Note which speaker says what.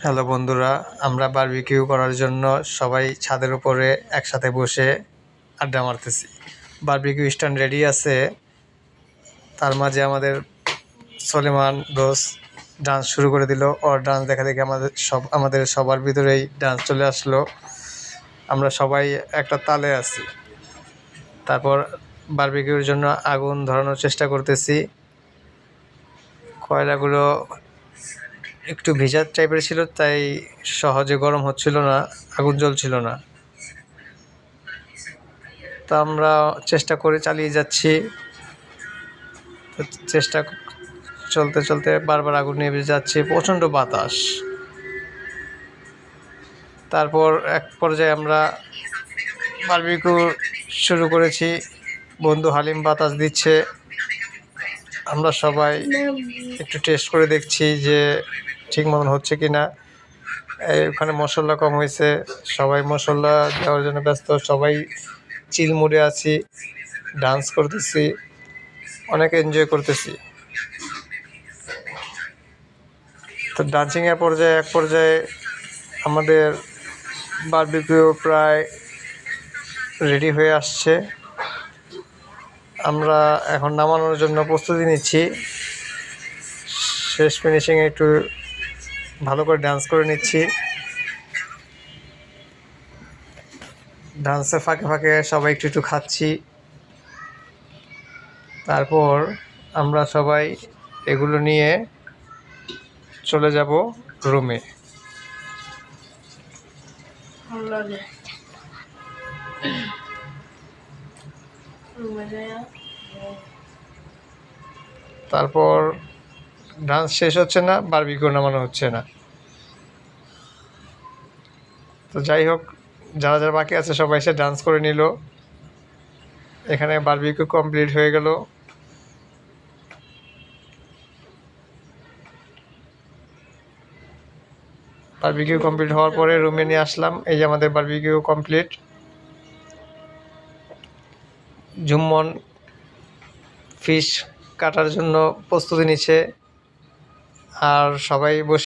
Speaker 1: Hello বন্ধুরা, আমরা barbecue করার জন্য সবাই ছাদের উপরে একসাথে বসে আড্ডা মারতেছি। বারবিকিউ স্ট্যান্ড রেডি আছে, তার মাঝে আমাদের সলেমান দোস্ত ডান্স শুরু করে দিল। ওর ডান্স দেখা দেখে আমাদের সবার ভিতরেই ডান্স চলে আসলো। আমরা সবাই একটা তালে আছি। তারপর বারবিকিউর জন্য আগুন ধরানোর চেষ্টা করতেছি। কয়লাগুলো একটু ভিজা টাইপের ছিল, তাই সহজে গরম হচ্ছিল না, আগুন জ্বলছিল না। তা আমরা চেষ্টা করে চালিয়ে যাচ্ছি। চেষ্টা চলতে চলতে বারবার আগুন নিভে যাচ্ছে, প্রচণ্ড বাতাস। তারপর এক পর্যায়ে আমরা বারবিকিউ শুরু করেছি। বন্ধু হালিম বাতাস দিচ্ছে, আমরা সবাই একটু টেস্ট করে দেখছি যে ঠিক মতন হচ্ছে কি না। ওখানে মশলা কম হয়েছে, সবাই মশলা দেওয়ার জন্য ব্যস্ত, সবাই চিল মুডে আছি, ডান্স করতেছি, অনেক এনজয় করতেছি। তো ডান্সিংয়ের এক পর্যায়ে আমাদের বারবিকিউ প্রায় রেডি হয়ে আসছে। আমরা এখন নামানোর জন্য প্রস্তুতি নিচ্ছি। শেষ ফিনিশিংয়ে একটু ভালো করে ডান্স করে নিচ্ছি। ডান্সের ফাঁকে ফাঁকে সবাই একটু একটু খাচ্ছি। তারপর আমরা সবাই এগুলো নিয়ে চলে যাব রুমে। তারপর ডান্স শেষ হচ্ছে না, বারবিকিউ নামানো হচ্ছে না। তো যাই হোক, যারা যারা বাকি আছে সবাই এসে ডান্স করে নিল। এখানে বারবিকিউ কমপ্লিট হয়ে গেল। বারবিকিউ কমপ্লিট হওয়ার পরে রুমে নিয়ে আসলাম। এই যে আমাদের বারবিকিউ কমপ্লিট। জুম্মন ফিশ কাটার জন্য প্রস্তুতি নিচ্ছে, আর সবাই বসে